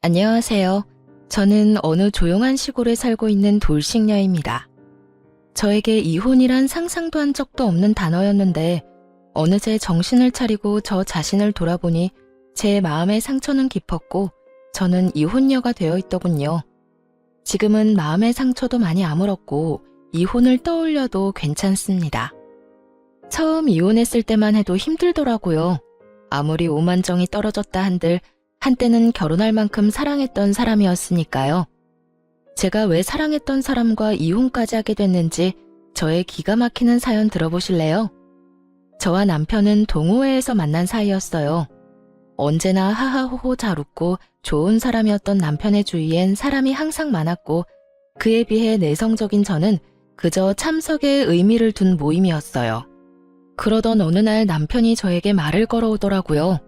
안녕하세요. 저는 어느 조용한 시골에 살고 있는 돌싱녀입니다. 저에게 이혼이란 상상도 한 적도 없는 단어였는데 어느새 정신을 차리고 저 자신을 돌아보니 제 마음의 상처는 깊었고 저는 이혼녀가 되어 있더군요. 지금은 마음의 상처도 많이 아물었고 이혼을 떠올려도 괜찮습니다. 처음 이혼했을 때만 해도 힘들더라고요. 아무리 오만정이 떨어졌다 한들 한때는 결혼할 만큼 사랑했던 사람이었으니까요. 제가 왜 사랑했던 사람과 이혼까지 하게 됐는지 저의 기가 막히는 사연 들어보실래요? 저와 남편은 동호회에서 만난 사이였어요. 언제나 하하호호 잘 웃고 좋은 사람이었던 남편의 주위엔 사람이 항상 많았고 그에 비해 내성적인 저는 그저 참석에 의미를 둔 모임이었어요. 그러던 어느 날 남편이 저에게 말을 걸어오더라고요.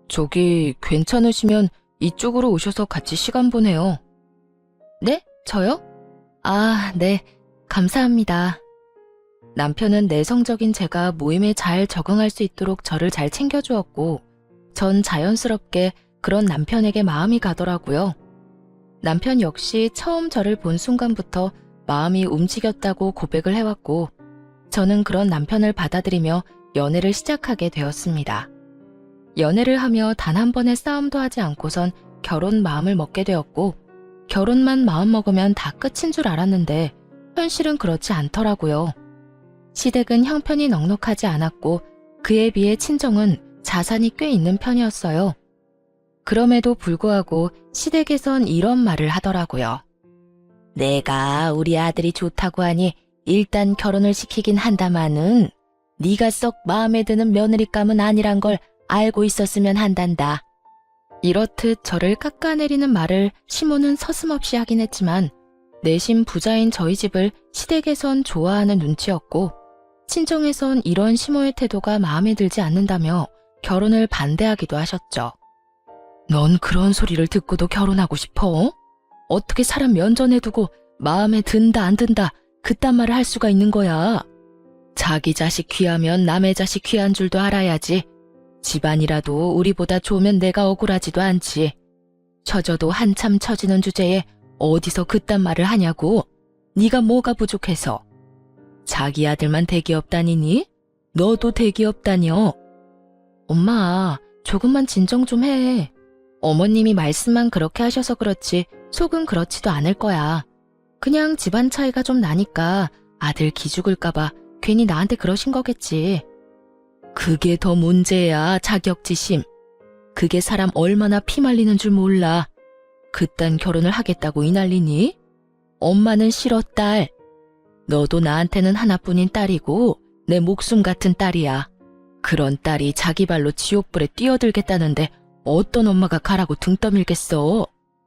저기 괜찮으시면 이쪽으로 오셔서 같이 시간 보내요. 네? 저요? 아, 네. 감사합니다. 남편은 내성적인 제가 모임에 잘 적응할 수 있도록 저를 잘 챙겨주었고 전 자연스럽게 그런 남편에게 마음이 가더라고요. 남편 역시 처음 저를 본 순간부터 마음이 움직였다고 고백을 해왔고 저는 그런 남편을 받아들이며 연애를 시작하게 되었습니다. 연애를 하며 단 한 번의 싸움도 하지 않고선 결혼 마음을 먹게 되었고 결혼만 마음 먹으면 다 끝인 줄 알았는데 현실은 그렇지 않더라고요. 시댁은 형편이 넉넉하지 않았고 그에 비해 친정은 자산이 꽤 있는 편이었어요. 그럼에도 불구하고 시댁에선 이런 말을 하더라고요. 내가 우리 아들이 좋다고 하니 일단 결혼을 시키긴 한다마는 네가 썩 마음에 드는 며느리감은 아니란 걸 알고 있었으면 한단다. 이렇듯 저를 깎아내리는 말을 시모는 서슴없이 하긴 했지만 내심 부자인 저희 집을 시댁에선 좋아하는 눈치였고 친정에선 이런 시모의 태도가 마음에 들지 않는다며 결혼을 반대하기도 하셨죠. 넌 그런 소리를 듣고도 결혼하고 싶어? 어떻게 사람 면전에 두고 마음에 든다 안 든다 그딴 말을 할 수가 있는 거야. 자기 자식 귀하면 남의 자식 귀한 줄도 알아야지. 집안이라도 우리보다 좋으면 내가 억울하지도 않지. 처져도 한참 처지는 주제에 어디서 그딴 말을 하냐고. 네가 뭐가 부족해서. 자기 아들만 대기업 다니니? 너도 대기업 다녀. 엄마, 조금만 진정 좀 해. 어머님이 말씀만 그렇게 하셔서 그렇지 속은 그렇지도 않을 거야. 그냥 집안 차이가 좀 나니까 아들 기죽을까봐 괜히 나한테 그러신 거겠지. 그게 더 문제야, 자격지심. 그게 사람 얼마나 피말리는 줄 몰라. 그딴 결혼을 하겠다고 이 난리니? 엄마는 싫어, 딸. 너도 나한테는 하나뿐인 딸이고 내 목숨 같은 딸이야. 그런 딸이 자기 발로 지옥불에 뛰어들겠다는데 어떤 엄마가 가라고 등 떠밀겠어.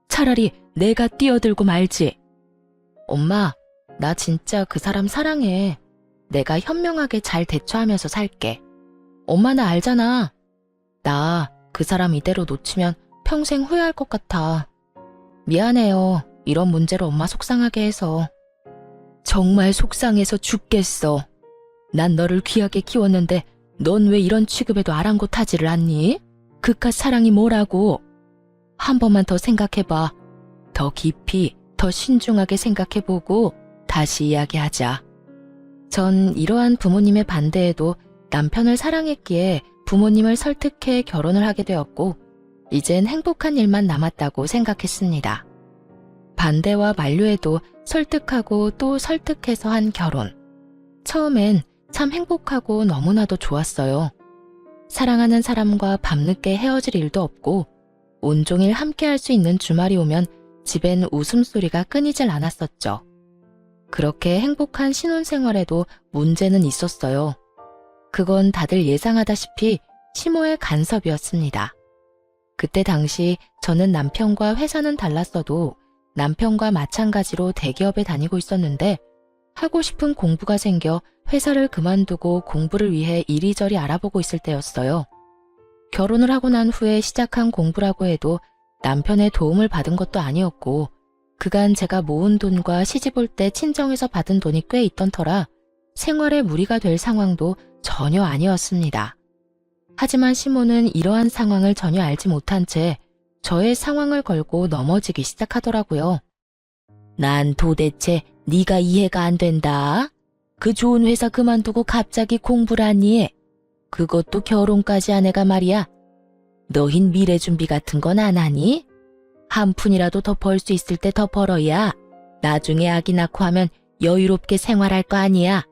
차라리 내가 뛰어들고 말지. 엄마, 나 진짜 그 사람 사랑해. 내가 현명하게 잘 대처하면서 살게. 엄마 나 알잖아. 나 그 사람 이대로 놓치면 평생 후회할 것 같아. 미안해요. 이런 문제로 엄마 속상하게 해서. 정말 속상해서 죽겠어. 난 너를 귀하게 키웠는데 넌 왜 이런 취급에도 아랑곳하지를 않니? 그깟 사랑이 뭐라고. 한 번만 더 생각해봐. 더 깊이, 더 신중하게 생각해보고 다시 이야기하자. 전 이러한 부모님의 반대에도 남편을 사랑했기에 부모님을 설득해 결혼을 하게 되었고 이젠 행복한 일만 남았다고 생각했습니다. 반대와 만류에도 설득하고 또 설득해서 한 결혼. 처음엔 참 행복하고 너무나도 좋았어요. 사랑하는 사람과 밤늦게 헤어질 일도 없고 온종일 함께할 수 있는 주말이 오면 집엔 웃음소리가 끊이질 않았었죠. 그렇게 행복한 신혼생활에도 문제는 있었어요. 그건 다들 예상하다시피 시모의 간섭이었습니다. 그때 당시 저는 남편과 회사는 달랐어도 남편과 마찬가지로 대기업에 다니고 있었는데 하고 싶은 공부가 생겨 회사를 그만두고 공부를 위해 이리저리 알아보고 있을 때였어요. 결혼을 하고 난 후에 시작한 공부라고 해도 남편의 도움을 받은 것도 아니었고 그간 제가 모은 돈과 시집 올 때 친정에서 받은 돈이 꽤 있던 터라 생활에 무리가 될 상황도 전혀 아니었습니다. 하지만 시모는 이러한 상황을 전혀 알지 못한 채 저의 상황을 걸고 넘어지기 시작하더라고요. 난 도대체 네가 이해가 안 된다. 그 좋은 회사 그만두고 갑자기 공부를 하니? 그것도 결혼까지 한 애가 말이야. 너흰 미래 준비 같은 건 안 하니? 한 푼이라도 더 벌 수 있을 때 더 벌어야 나중에 아기 낳고 하면 여유롭게 생활할 거 아니야.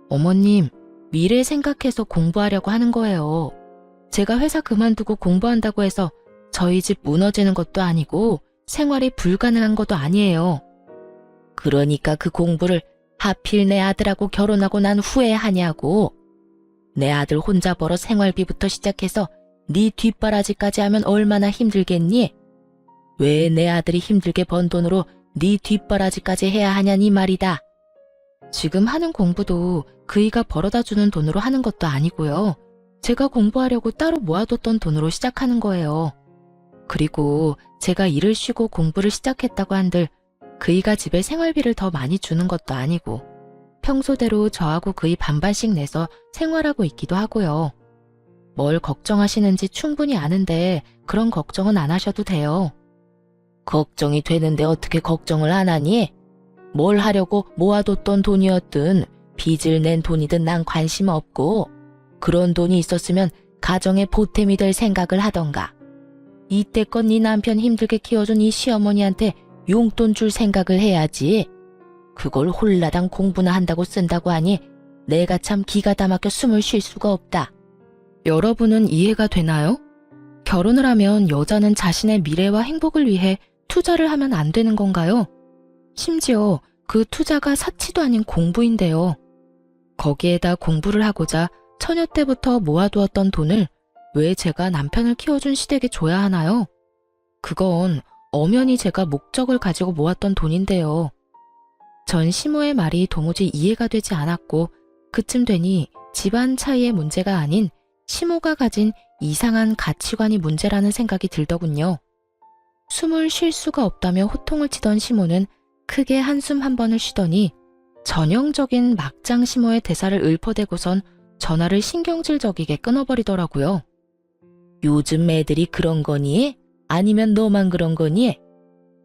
어머님, 미래 생각해서 공부하려고 하는 거예요. 제가 회사 그만두고 공부한다고 해서 저희 집 무너지는 것도 아니고 생활이 불가능한 것도 아니에요. 그러니까 그 공부를 하필 내 아들하고 결혼하고 난 후에 하냐고. 내 아들 혼자 벌어 생활비부터 시작해서 네 뒷바라지까지 하면 얼마나 힘들겠니? 왜 내 아들이 힘들게 번 돈으로 네 뒷바라지까지 해야 하냐니 말이다. 지금 하는 공부도 그이가 벌어다주는 돈으로 하는 것도 아니고요. 제가 공부하려고 따로 모아뒀던 돈으로 시작하는 거예요. 그리고 제가 일을 쉬고 공부를 시작했다고 한들 그이가 집에 생활비를 더 많이 주는 것도 아니고 평소대로 저하고 그이 반반씩 내서 생활하고 있기도 하고요. 뭘 걱정하시는지 충분히 아는데 그런 걱정은 안 하셔도 돼요. 걱정이 되는데 어떻게 걱정을 안 하니? 뭘 하려고 모아뒀던 돈이었든 빚을 낸 돈이든 난 관심 없고 그런 돈이 있었으면 가정의 보탬이 될 생각을 하던가. 이때껏 네 남편 힘들게 키워준 이 시어머니한테 용돈 줄 생각을 해야지. 그걸 홀라당 공부나 한다고 쓴다고 하니 내가 참 기가 다 막혀 숨을 쉴 수가 없다. 여러분은 이해가 되나요? 결혼을 하면 여자는 자신의 미래와 행복을 위해 투자를 하면 안 되는 건가요? 심지어 그 투자가 사치도 아닌 공부인데요. 거기에다 공부를 하고자 처녀 때부터 모아두었던 돈을 왜 제가 남편을 키워준 시댁에 줘야 하나요? 그건 엄연히 제가 목적을 가지고 모았던 돈인데요. 전 시모의 말이 도무지 이해가 되지 않았고 그쯤 되니 집안 차이의 문제가 아닌 시모가 가진 이상한 가치관이 문제라는 생각이 들더군요. 숨을 쉴 수가 없다며 호통을 치던 시모는 크게 한숨 한 번을 쉬더니 전형적인 막장 시모의 대사를 읊어대고선 전화를 신경질적이게 끊어버리더라고요. 요즘 애들이 그런 거니? 아니면 너만 그런 거니?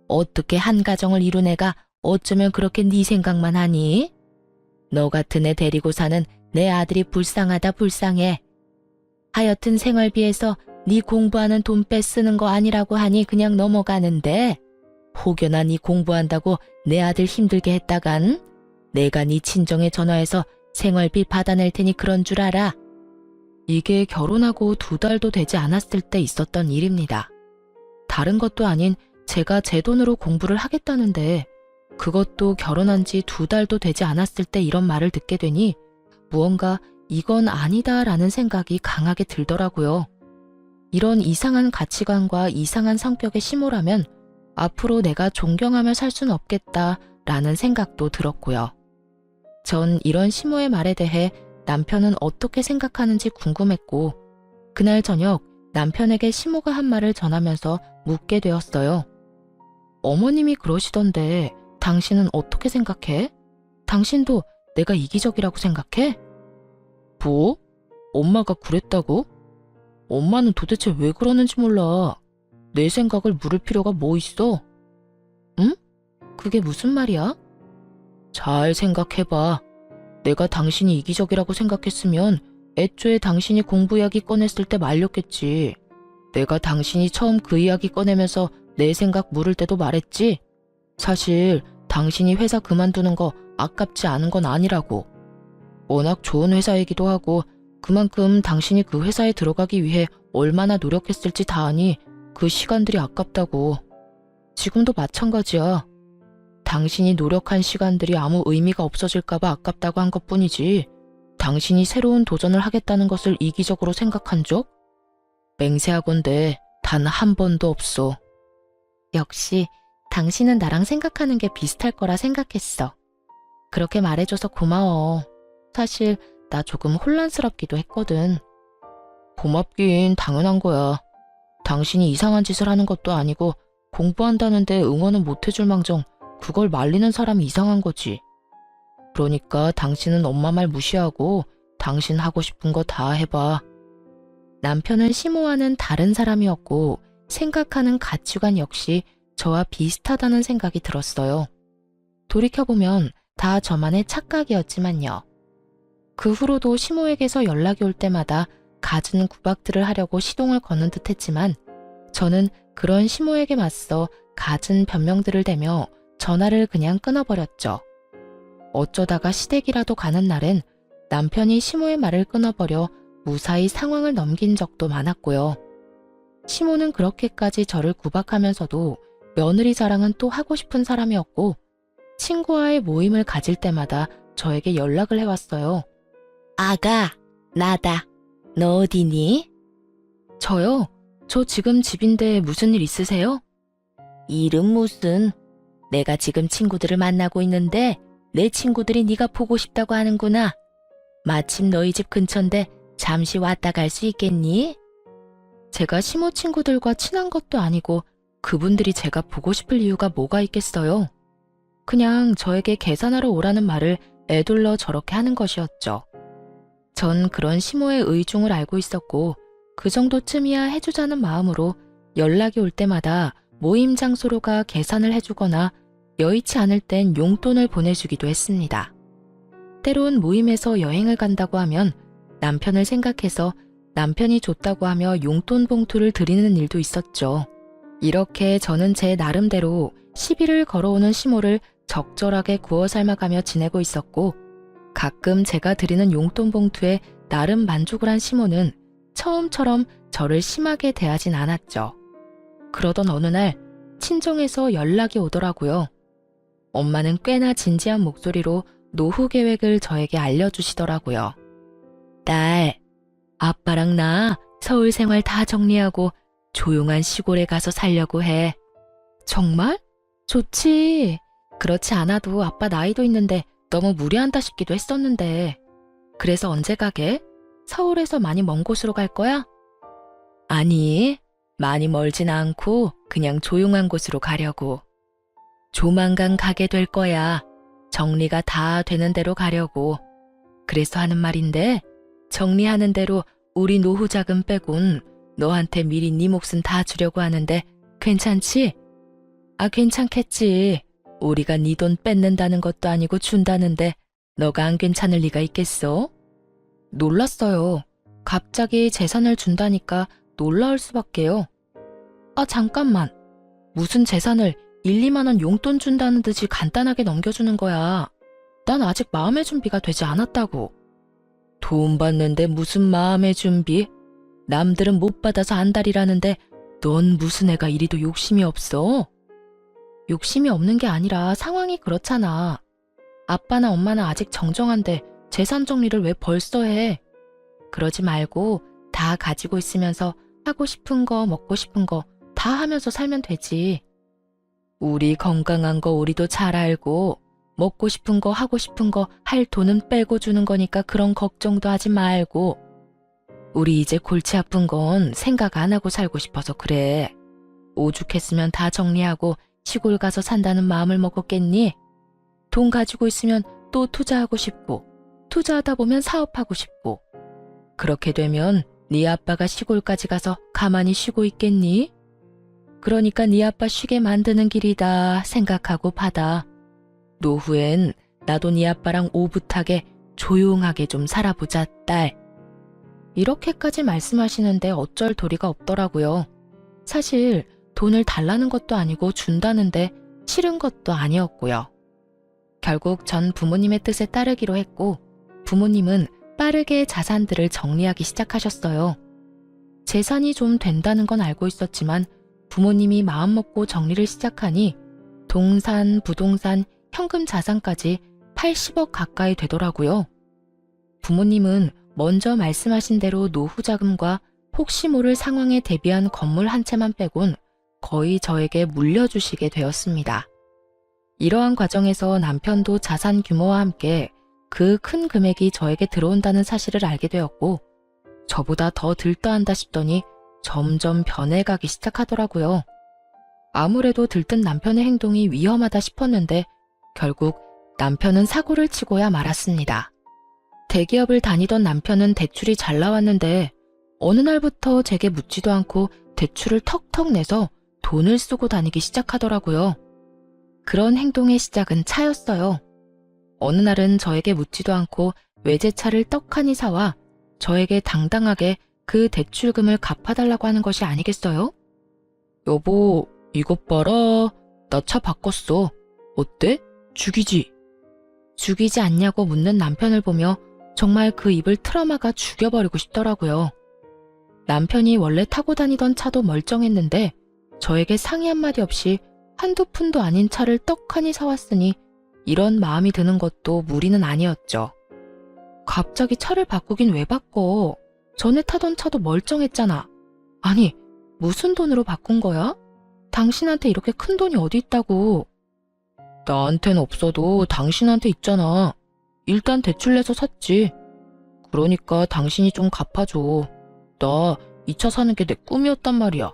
어떻게 한 가정을 이룬 애가 어쩌면 그렇게 네 생각만 하니? 너 같은 애 데리고 사는 내 아들이 불쌍하다 불쌍해. 하여튼 생활비에서 네 공부하는 돈 빼쓰는 거 아니라고 하니 그냥 넘어가는데 혹여나 네 공부한다고 내 아들 힘들게 했다간 내가 네 친정에 전화해서 생활비 받아낼 테니 그런 줄 알아. 이게 결혼하고 2달도 되지 않았을 때 있었던 일입니다. 다른 것도 아닌 제가 제 돈으로 공부를 하겠다는데 그것도 결혼한 지 2달도 되지 않았을 때 이런 말을 듣게 되니 무언가 이건 아니다라는 생각이 강하게 들더라고요. 이런 이상한 가치관과 이상한 성격의 시모라면 앞으로 내가 존경하며 살 수는 없겠다라는 생각도 들었고요. 전 이런 시모의 말에 대해 남편은 어떻게 생각하는지 궁금했고 그날 저녁 남편에게 시모가 한 말을 전하면서 묻게 되었어요. 어머님이 그러시던데 당신은 어떻게 생각해? 당신도 내가 이기적이라고 생각해? 뭐? 엄마가 그랬다고? 엄마는 도대체 왜 그러는지 몰라. 내 생각을 물을 필요가 뭐 있어? 응? 그게 무슨 말이야? 잘 생각해봐. 내가 당신이 이기적이라고 생각했으면 애초에 당신이 공부 이야기 꺼냈을 때 말렸겠지. 내가 당신이 처음 그 이야기 꺼내면서 내 생각 물을 때도 말했지. 사실 당신이 회사 그만두는 거 아깝지 않은 건 아니라고. 워낙 좋은 회사이기도 하고 그만큼 당신이 그 회사에 들어가기 위해 얼마나 노력했을지 다 아니 그 시간들이 아깝다고. 지금도 마찬가지야. 당신이 노력한 시간들이 아무 의미가 없어질까봐 아깝다고 한 것뿐이지 당신이 새로운 도전을 하겠다는 것을 이기적으로 생각한 적? 맹세하건대 단 한 번도 없어. 역시 당신은 나랑 생각하는 게 비슷할 거라 생각했어. 그렇게 말해줘서 고마워. 사실 나 조금 혼란스럽기도 했거든. 고맙긴 당연한 거야. 당신이 이상한 짓을 하는 것도 아니고 공부한다는데 응원은 못해줄 망정 그걸 말리는 사람이 이상한 거지. 그러니까 당신은 엄마 말 무시하고 당신 하고 싶은 거 다 해봐. 남편은 시모와는 다른 사람이었고 생각하는 가치관 역시 저와 비슷하다는 생각이 들었어요. 돌이켜보면 다 저만의 착각이었지만요. 그 후로도 시모에게서 연락이 올 때마다 갖은 구박들을 하려고 시동을 거는 듯 했지만 저는 그런 시모에게 맞서 갖은 변명들을 대며 전화를 그냥 끊어버렸죠. 어쩌다가 시댁이라도 가는 날엔 남편이 시모의 말을 끊어버려 무사히 상황을 넘긴 적도 많았고요. 시모는 그렇게까지 저를 구박하면서도 며느리 자랑은 또 하고 싶은 사람이었고 친구와의 모임을 가질 때마다 저에게 연락을 해왔어요. 아가, 나다. 너 어디니? 저요? 저 지금 집인데 무슨 일 있으세요? 일은 무슨? 내가 지금 친구들을 만나고 있는데 내 친구들이 네가 보고 싶다고 하는구나. 마침 너희 집 근처인데 잠시 왔다 갈 수 있겠니? 제가 시모 친구들과 친한 것도 아니고 그분들이 제가 보고 싶을 이유가 뭐가 있겠어요? 그냥 저에게 계산하러 오라는 말을 애둘러 저렇게 하는 것이었죠. 전 그런 시모의 의중을 알고 있었고 그 정도쯤이야 해주자는 마음으로 연락이 올 때마다 모임 장소로 가 계산을 해주거나 여의치 않을 땐 용돈을 보내주기도 했습니다. 때론 모임에서 여행을 간다고 하면 남편을 생각해서 남편이 줬다고 하며 용돈 봉투를 드리는 일도 있었죠. 이렇게 저는 제 나름대로 시비를 걸어오는 시모를 적절하게 구워 삶아가며 지내고 있었고 가끔 제가 드리는 용돈 봉투에 나름 만족을 한 시모는 처음처럼 저를 심하게 대하진 않았죠. 그러던 어느 날 친정에서 연락이 오더라고요. 엄마는 꽤나 진지한 목소리로 노후 계획을 저에게 알려주시더라고요. 딸, 아빠랑 나 서울 생활 다 정리하고 조용한 시골에 가서 살려고 해. 정말? 좋지. 그렇지 않아도 아빠 나이도 있는데 너무 무리한다 싶기도 했었는데. 그래서 언제 가게? 서울에서 많이 먼 곳으로 갈 거야? 아니, 많이 멀진 않고 그냥 조용한 곳으로 가려고. 조만간 가게 될 거야. 정리가 다 되는 대로 가려고. 그래서 하는 말인데 정리하는 대로 우리 노후 자금 빼곤 너한테 미리 네 몫은 다 주려고 하는데 괜찮지? 아, 괜찮겠지. 우리가 네 돈 뺏는다는 것도 아니고 준다는데 너가 안 괜찮을 리가 있겠어? 놀랐어요. 갑자기 재산을 준다니까 놀라울 수밖에요. 아, 잠깐만. 무슨 재산을 1, 2만 원 용돈 준다는 듯이 간단하게 넘겨주는 거야. 난 아직 마음의 준비가 되지 않았다고. 돈 받는데 무슨 마음의 준비? 남들은 못 받아서 안달이라는데 넌 무슨 애가 이리도 욕심이 없어? 욕심이 없는 게 아니라 상황이 그렇잖아. 아빠나 엄마는 아직 정정한데 재산 정리를 왜 벌써 해? 그러지 말고 다 가지고 있으면서 하고 싶은 거 먹고 싶은 거 다 하면서 살면 되지. 우리 건강한 거 우리도 잘 알고 먹고 싶은 거 하고 싶은 거 할 돈은 빼고 주는 거니까 그런 걱정도 하지 말고. 우리 이제 골치 아픈 건 생각 안 하고 살고 싶어서 그래. 오죽했으면 다 정리하고 시골 가서 산다는 마음을 먹었겠니? 돈 가지고 있으면 또 투자하고 싶고 투자하다 보면 사업하고 싶고 그렇게 되면 네 아빠가 시골까지 가서 가만히 쉬고 있겠니? 그러니까 네 아빠 쉬게 만드는 길이다 생각하고 받아. 노후엔 나도 네 아빠랑 오붓하게 조용하게 좀 살아보자, 딸. 이렇게까지 말씀하시는데 어쩔 도리가 없더라고요. 사실 돈을 달라는 것도 아니고 준다는데 싫은 것도 아니었고요. 결국 전 부모님의 뜻에 따르기로 했고 부모님은 빠르게 자산들을 정리하기 시작하셨어요. 재산이 좀 된다는 건 알고 있었지만 부모님이 마음먹고 정리를 시작하니 동산, 부동산, 현금 자산까지 80억 가까이 되더라고요. 부모님은 먼저 말씀하신 대로 노후 자금과 혹시 모를 상황에 대비한 건물 한 채만 빼곤 거의 저에게 물려주시게 되었습니다. 이러한 과정에서 남편도 자산 규모와 함께 그 큰 금액이 저에게 들어온다는 사실을 알게 되었고 저보다 더 들떠한다 싶더니 점점 변해가기 시작하더라고요. 아무래도 들뜬 남편의 행동이 위험하다 싶었는데 결국 남편은 사고를 치고야 말았습니다. 대기업을 다니던 남편은 대출이 잘 나왔는데 어느 날부터 제게 묻지도 않고 대출을 턱턱 내서 돈을 쓰고 다니기 시작하더라고요. 그런 행동의 시작은 차였어요. 어느 날은 저에게 묻지도 않고 외제차를 떡하니 사와 저에게 당당하게 그 대출금을 갚아달라고 하는 것이 아니겠어요? 여보, 이것 봐라. 나 차 바꿨어. 어때? 죽이지? 죽이지 않냐고 묻는 남편을 보며 정말 그 입을 틀어막아 죽여버리고 싶더라고요. 남편이 원래 타고 다니던 차도 멀쩡했는데 저에게 상의 한마디 없이 한두 푼도 아닌 차를 떡하니 사왔으니 이런 마음이 드는 것도 무리는 아니었죠. 갑자기 차를 바꾸긴 왜 바꿔? 전에 타던 차도 멀쩡했잖아. 아니, 무슨 돈으로 바꾼 거야? 당신한테 이렇게 큰 돈이 어디 있다고? 나한텐 없어도 당신한테 있잖아. 일단 대출 내서 샀지. 그러니까 당신이 좀 갚아줘. 나 이 차 사는 게 내 꿈이었단 말이야.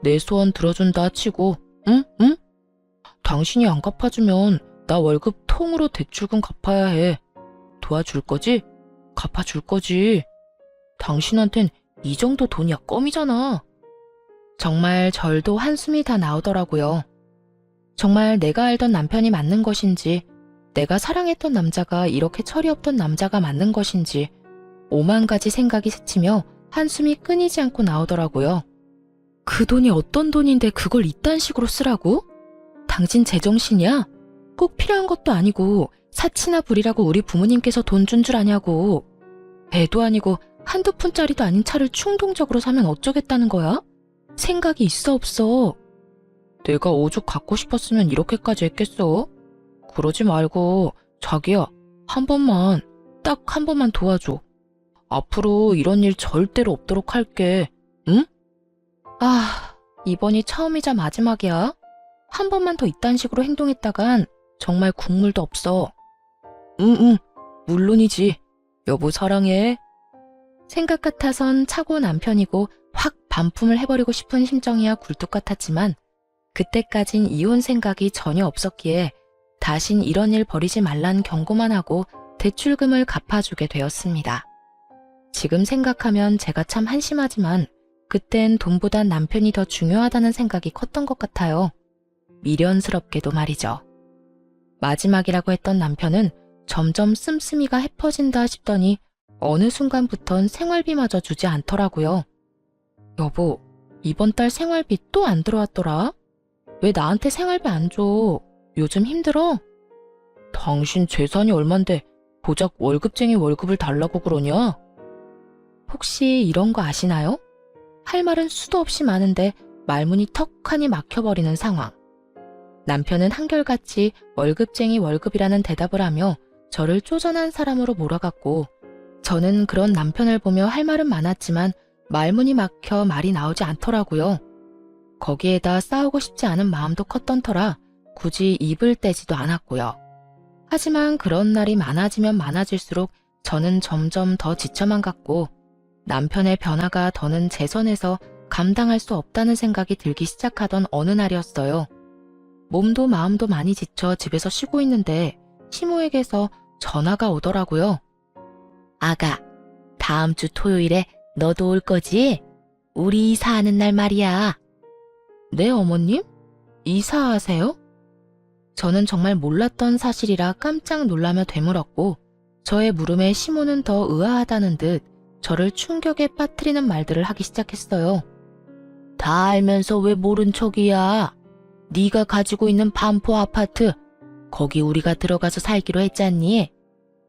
내 소원 들어준다 치고, 응? 응? 당신이 안 갚아주면 나 월급 통으로 대출금 갚아야 해. 도와줄 거지? 갚아줄 거지. 당신한텐 이 정도 돈이야 껌이잖아. 정말 절도 한숨이 다 나오더라고요. 정말 내가 알던 남편이 맞는 것인지, 내가 사랑했던 남자가 이렇게 철이 없던 남자가 맞는 것인지, 5만 가지 생각이 스치며 한숨이 끊이지 않고 나오더라고요. 그 돈이 어떤 돈인데 그걸 이딴 식으로 쓰라고? 당신 제정신이야? 꼭 필요한 것도 아니고 사치나 부리라고 우리 부모님께서 돈 준 줄 아냐고. 애도 아니고 한두 푼짜리도 아닌 차를 충동적으로 사면 어쩌겠다는 거야? 생각이 있어 없어? 내가 오죽 갖고 싶었으면 이렇게까지 했겠어? 그러지 말고 자기야, 한 번만, 딱 한 번만 도와줘. 앞으로 이런 일 절대로 없도록 할게. 응? 아, 이번이 처음이자 마지막이야. 한 번만 더 이딴 식으로 행동했다간 정말 국물도 없어. 응, 물론이지. 여보 사랑해. 생각 같아선 차고 남편이고 확 반품을 해버리고 싶은 심정이야 굴뚝 같았지만 그때까진 이혼 생각이 전혀 없었기에 다신 이런 일 벌이지 말란 경고만 하고 대출금을 갚아주게 되었습니다. 지금 생각하면 제가 참 한심하지만 그땐 돈보단 남편이 더 중요하다는 생각이 컸던 것 같아요. 미련스럽게도 말이죠. 마지막이라고 했던 남편은 점점 씀씀이가 해퍼진다 싶더니 어느 순간부턴 생활비마저 주지 않더라고요. 여보, 이번 달 생활비 또 안 들어왔더라? 왜 나한테 생활비 안 줘? 요즘 힘들어? 당신 재산이 얼만데 고작 월급쟁이 월급을 달라고 그러냐? 혹시 이런 거 아시나요? 할 말은 수도 없이 많은데 말문이 턱하니 막혀버리는 상황. 남편은 한결같이 월급쟁이 월급이라는 대답을 하며 저를 쪼잔한 사람으로 몰아갔고 저는 그런 남편을 보며 할 말은 많았지만 말문이 막혀 말이 나오지 않더라고요. 거기에다 싸우고 싶지 않은 마음도 컸던 터라 굳이 입을 떼지도 않았고요. 하지만 그런 날이 많아지면 많아질수록 저는 점점 더 지쳐만 갔고 남편의 변화가 더는 제 선에서 감당할 수 없다는 생각이 들기 시작하던 어느 날이었어요. 몸도 마음도 많이 지쳐 집에서 쉬고 있는데 시모에게서 전화가 오더라고요. 아가, 다음 주 토요일에 너도 올 거지? 우리 이사하는 날 말이야. 네, 어머님? 이사하세요? 저는 정말 몰랐던 사실이라 깜짝 놀라며 되물었고 저의 물음에 시모는 더 의아하다는 듯 저를 충격에 빠뜨리는 말들을 하기 시작했어요. 다 알면서 왜 모른 척이야? 네가 가지고 있는 반포 아파트, 거기 우리가 들어가서 살기로 했잖니?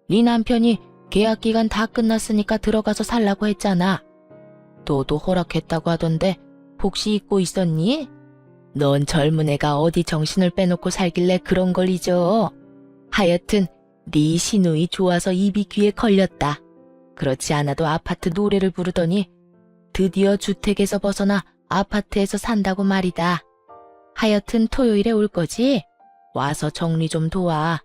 네 남편이 계약 기간 다 끝났으니까 들어가서 살라고 했잖아. 너도 허락했다고 하던데 혹시 잊고 있었니? 넌 젊은 애가 어디 정신을 빼놓고 살길래 그런 걸 잊어. 하여튼 네 시누이 좋아서 입이 귀에 걸렸다. 그렇지 않아도 아파트 노래를 부르더니 드디어 주택에서 벗어나 아파트에서 산다고 말이다. 하여튼 토요일에 올 거지? 와서 정리 좀 도와.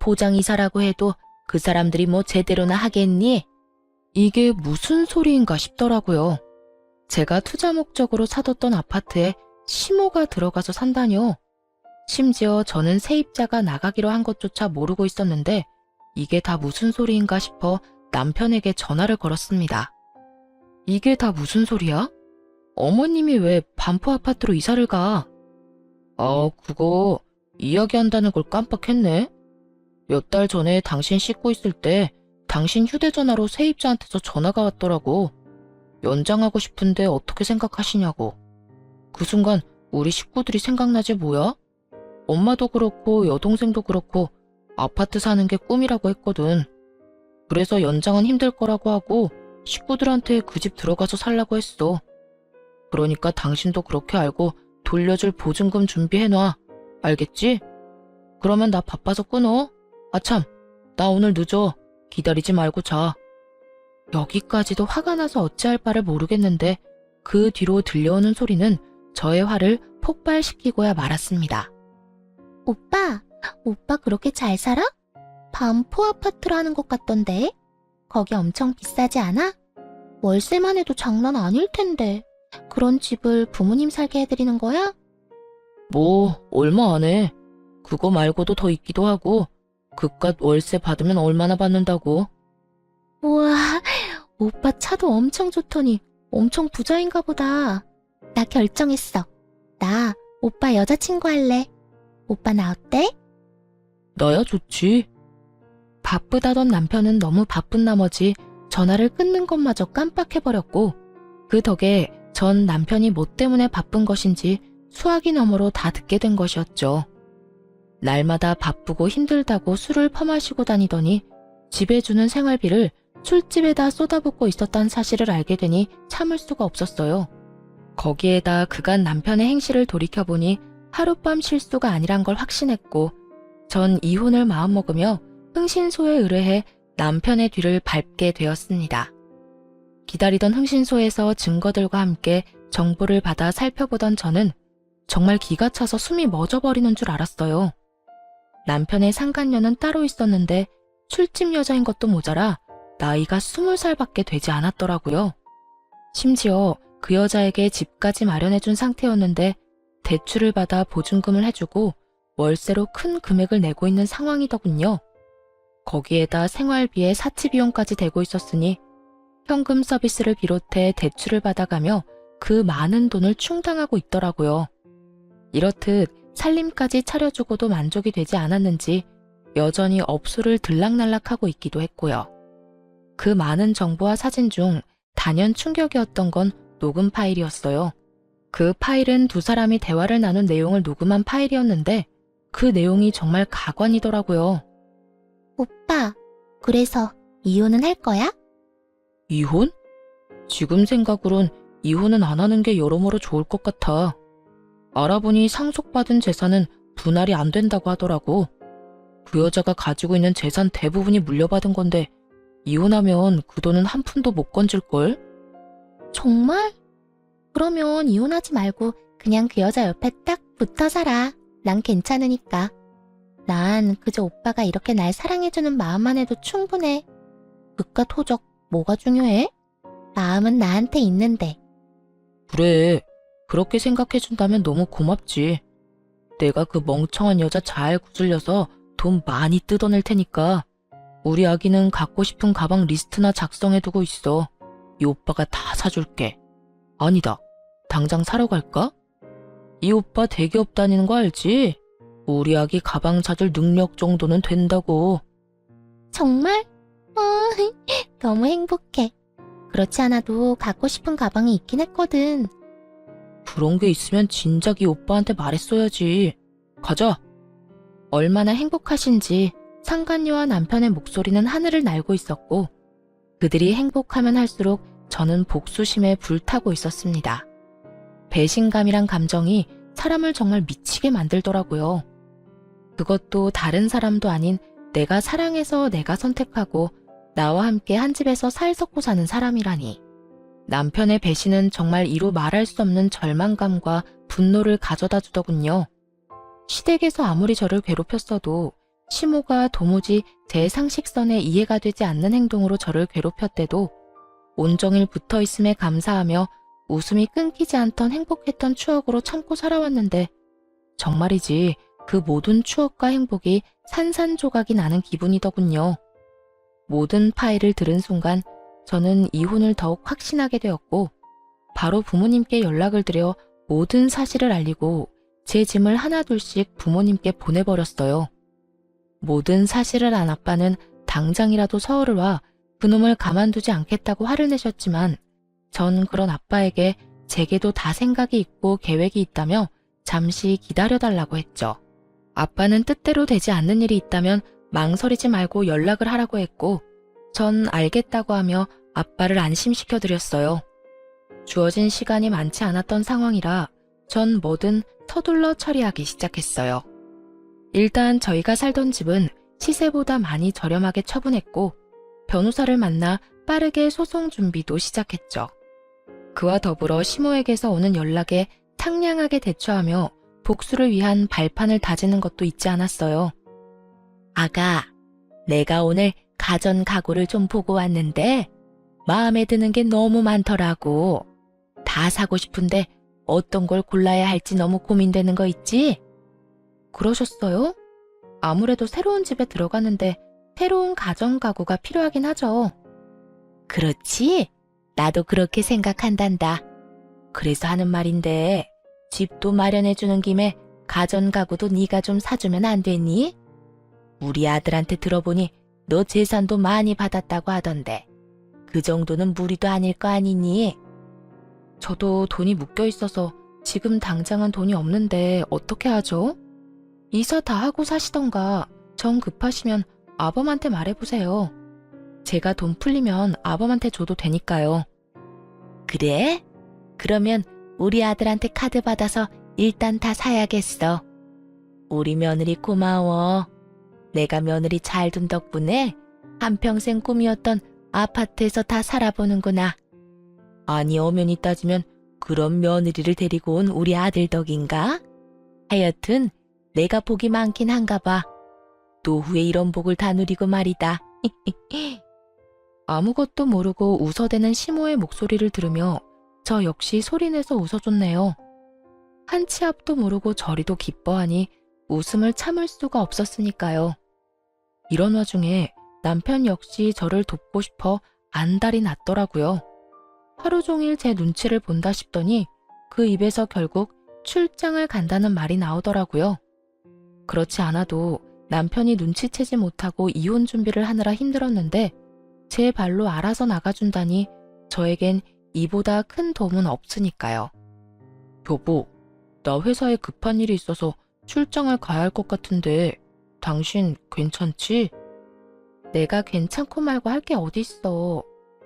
포장이사라고 해도 그 사람들이 뭐 제대로나 하겠니? 이게 무슨 소리인가 싶더라고요. 제가 투자 목적으로 사뒀던 아파트에 시모가 들어가서 산다뇨. 심지어 저는 세입자가 나가기로 한 것조차 모르고 있었는데 이게 다 무슨 소리인가 싶어 남편에게 전화를 걸었습니다. 이게 다 무슨 소리야? 어머님이 왜 반포 아파트로 이사를 가? 아, 그거 이야기한다는 걸 깜빡했네. 몇 달 전에 당신 씻고 있을 때 당신 휴대전화로 세입자한테서 전화가 왔더라고. 연장하고 싶은데 어떻게 생각하시냐고. 그 순간 우리 식구들이 생각나지 뭐야? 엄마도 그렇고 여동생도 그렇고 아파트 사는 게 꿈이라고 했거든. 그래서 연장은 힘들 거라고 하고 식구들한테 그 집 들어가서 살라고 했어. 그러니까 당신도 그렇게 알고 돌려줄 보증금 준비해놔. 알겠지? 그러면 나 바빠서 끊어. 아참, 나 오늘 늦어. 기다리지 말고 자. 여기까지도 화가 나서 어찌할 바를 모르겠는데 그 뒤로 들려오는 소리는 저의 화를 폭발시키고야 말았습니다. 오빠 그렇게 잘 살아? 반포 아파트라는 것 같던데. 거기 엄청 비싸지 않아? 월세만 해도 장난 아닐 텐데. 그런 집을 부모님 살게 해드리는 거야? 뭐 얼마 안 해. 그거 말고도 더 있기도 하고 그깟 월세 받으면 얼마나 받는다고. 우와, 오빠 차도 엄청 좋더니 엄청 부자인가 보다. 나 결정했어. 나 오빠 여자친구 할래. 오빠 나 어때? 나야 좋지. 바쁘다던 남편은 너무 바쁜 나머지 전화를 끊는 것마저 깜빡해버렸고 그 덕에 전 남편이 뭐 때문에 바쁜 것인지 수화기 너머로 다 듣게 된 것이었죠. 날마다 바쁘고 힘들다고 술을 퍼마시고 다니더니 집에 주는 생활비를 술집에다 쏟아붓고 있었다는 사실을 알게 되니 참을 수가 없었어요. 거기에다 그간 남편의 행실을 돌이켜보니 하룻밤 실수가 아니란 걸 확신했고 전 이혼을 마음먹으며 흥신소에 의뢰해 남편의 뒤를 밟게 되었습니다. 기다리던 흥신소에서 증거들과 함께 정보를 받아 살펴보던 저는 정말 기가 차서 숨이 멎어버리는 줄 알았어요. 남편의 상간녀는 따로 있었는데 술집 여자인 것도 모자라 나이가 20살밖에 되지 않았더라고요. 심지어 그 여자에게 집까지 마련해준 상태였는데 대출을 받아 보증금을 해주고 월세로 큰 금액을 내고 있는 상황이더군요. 거기에다 생활비에 사치비용까지 대고 있었으니 현금 서비스를 비롯해 대출을 받아가며 그 많은 돈을 충당하고 있더라고요. 이렇듯 살림까지 차려주고도 만족이 되지 않았는지 여전히 업소를 들락날락하고 있기도 했고요. 그 많은 정보와 사진 중 단연 충격이었던 건 녹음 파일이었어요. 그 파일은 두 사람이 대화를 나눈 내용을 녹음한 파일이었는데 그 내용이 정말 가관이더라고요. 오빠, 그래서 이혼은 할 거야? 이혼? 지금 생각으론 이혼은 안 하는 게 여러모로 좋을 것 같아. 알아보니 상속받은 재산은 분할이 안 된다고 하더라고. 그 여자가 가지고 있는 재산 대부분이 물려받은 건데 이혼하면 그 돈은 한 푼도 못 건질걸? 정말? 그러면 이혼하지 말고 그냥 그 여자 옆에 딱 붙어 살아. 난 괜찮으니까. 난 그저 오빠가 이렇게 날 사랑해주는 마음만 해도 충분해. 그깟 호적 뭐가 중요해? 마음은 나한테 있는데. 그래, 그렇게 생각해준다면 너무 고맙지. 내가 그 멍청한 여자 잘 구슬려서 돈 많이 뜯어낼 테니까 우리 아기는 갖고 싶은 가방 리스트나 작성해두고 있어. 이 오빠가 다 사줄게. 아니다, 당장 사러 갈까? 이 오빠 대기업 다니는 거 알지? 우리 아기 가방 사줄 능력 정도는 된다고. 정말? 너무 행복해. 그렇지 않아도 갖고 싶은 가방이 있긴 했거든. 그런 게 있으면 진작 이 오빠한테 말했어야지. 가자. 얼마나 행복하신지 상간녀와 남편의 목소리는 하늘을 날고 있었고 그들이 행복하면 할수록 저는 복수심에 불타고 있었습니다. 배신감이란 감정이 사람을 정말 미치게 만들더라고요. 그것도 다른 사람도 아닌 내가 사랑해서 내가 선택하고 나와 함께 한 집에서 살 섞고 사는 사람이라니. 남편의 배신은 정말 이루 말할 수 없는 절망감과 분노를 가져다 주더군요. 시댁에서 아무리 저를 괴롭혔어도 시모가 도무지 제 상식선에 이해가 되지 않는 행동으로 저를 괴롭혔대도 온종일 붙어있음에 감사하며 웃음이 끊기지 않던 행복했던 추억으로 참고 살아왔는데 정말이지 그 모든 추억과 행복이 산산조각이 나는 기분이더군요. 모든 파일을 들은 순간 저는 이혼을 더욱 확신하게 되었고 바로 부모님께 연락을 드려 모든 사실을 알리고 제 짐을 하나둘씩 부모님께 보내버렸어요. 모든 사실을 안 아빠는 당장이라도 서울을 와 그놈을 가만두지 않겠다고 화를 내셨지만 전 그런 아빠에게 제게도 다 생각이 있고 계획이 있다며 잠시 기다려달라고 했죠. 아빠는 뜻대로 되지 않는 일이 있다면 망설이지 말고 연락을 하라고 했고 전 알겠다고 하며 아빠를 안심시켜드렸어요. 주어진 시간이 많지 않았던 상황이라 전 뭐든 서둘러 처리하기 시작했어요. 일단 저희가 살던 집은 시세보다 많이 저렴하게 처분했고 변호사를 만나 빠르게 소송 준비도 시작했죠. 그와 더불어 시모에게서 오는 연락에 상냥하게 대처하며 복수를 위한 발판을 다지는 것도 잊지 않았어요. 아가, 내가 오늘 가전 가구를 좀 보고 왔는데 마음에 드는 게 너무 많더라고. 다 사고 싶은데 어떤 걸 골라야 할지 너무 고민되는 거 있지? 그러셨어요? 아무래도 새로운 집에 들어가는데 새로운 가전 가구가 필요하긴 하죠. 그렇지? 나도 그렇게 생각한단다. 그래서 하는 말인데 집도 마련해주는 김에 가전 가구도 네가 좀 사주면 안 되니? 우리 아들한테 들어보니 너 재산도 많이 받았다고 하던데 그 정도는 무리도 아닐 거 아니니? 저도 돈이 묶여 있어서 지금 당장은 돈이 없는데 어떻게 하죠? 이사 다 하고 사시던가 정 급하시면 아범한테 말해보세요. 제가 돈 풀리면 아범한테 줘도 되니까요. 그래? 그러면 우리 아들한테 카드 받아서 일단 다 사야겠어. 우리 며느리 고마워. 내가 며느리 잘 둔 덕분에 한평생 꿈이었던 아파트에서 다 살아보는구나. 아니 엄연히 따지면 그런 며느리를 데리고 온 우리 아들 덕인가? 하여튼 내가 복이 많긴 한가 봐. 노후에 이런 복을 다 누리고 말이다. 아무것도 모르고 웃어대는 시모의 목소리를 들으며 저 역시 소리내서 웃어줬네요. 한 치 앞도 모르고 저리도 기뻐하니 웃음을 참을 수가 없었으니까요. 이런 와중에 남편 역시 저를 돕고 싶어 안달이 났더라고요. 하루 종일 제 눈치를 본다 싶더니 그 입에서 결국 출장을 간다는 말이 나오더라고요. 그렇지 않아도 남편이 눈치채지 못하고 이혼 준비를 하느라 힘들었는데 제 발로 알아서 나가준다니 저에겐 이보다 큰 도움은 없으니까요. 여보, 나 회사에 급한 일이 있어서 출장을 가야 할 것 같은데 당신 괜찮지? 내가 괜찮고 말고 할 게 어딨어.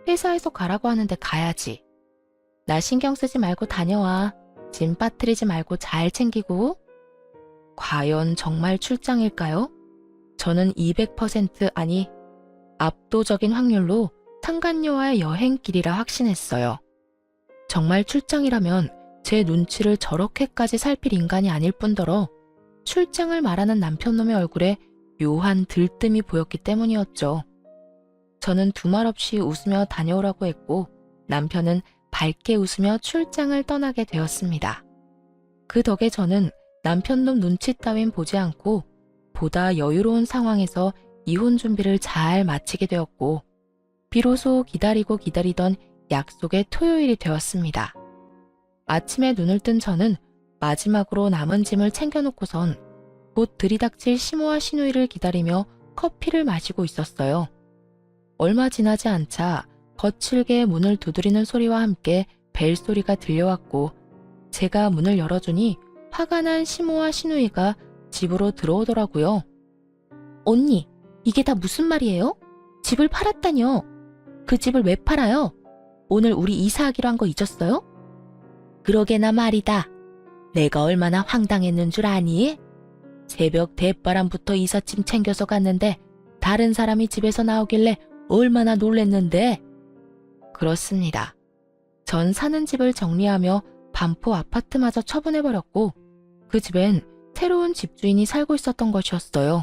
회사에서 가라고 하는데 가야지. 나 신경 쓰지 말고 다녀와. 짐 빠뜨리지 말고 잘 챙기고. 과연 정말 출장일까요? 저는 200% 아니 압도적인 확률로 상간녀와의 여행길이라 확신했어요. 정말 출장이라면 제 눈치를 저렇게까지 살필 인간이 아닐 뿐더러 출장을 말하는 남편놈의 얼굴에 묘한 들뜸이 보였기 때문이었죠. 저는 두말 없이 웃으며 다녀오라고 했고 남편은 밝게 웃으며 출장을 떠나게 되었습니다. 그 덕에 저는 남편놈 눈치 따윈 보지 않고 보다 여유로운 상황에서 이혼 준비를 잘 마치게 되었고 비로소 기다리고 기다리던 약속의 토요일이 되었습니다. 아침에 눈을 뜬 저는 마지막으로 남은 짐을 챙겨놓고선 곧 들이닥칠 시모와 시누이를 기다리며 커피를 마시고 있었어요. 얼마 지나지 않자 거칠게 문을 두드리는 소리와 함께 벨소리가 들려왔고 제가 문을 열어주니 화가 난 시모와 시누이가 집으로 들어오더라고요. 언니, 이게 다 무슨 말이에요? 집을 팔았다뇨? 그 집을 왜 팔아요? 오늘 우리 이사하기로 한 거 잊었어요? 그러게나 말이다. 내가 얼마나 황당했는 줄 아니? 새벽 대바람부터 이삿짐 챙겨서 갔는데 다른 사람이 집에서 나오길래 얼마나 놀랬는데. 그렇습니다. 전 사는 집을 정리하며 반포 아파트마저 처분해버렸고 그 집엔 새로운 집주인이 살고 있었던 것이었어요.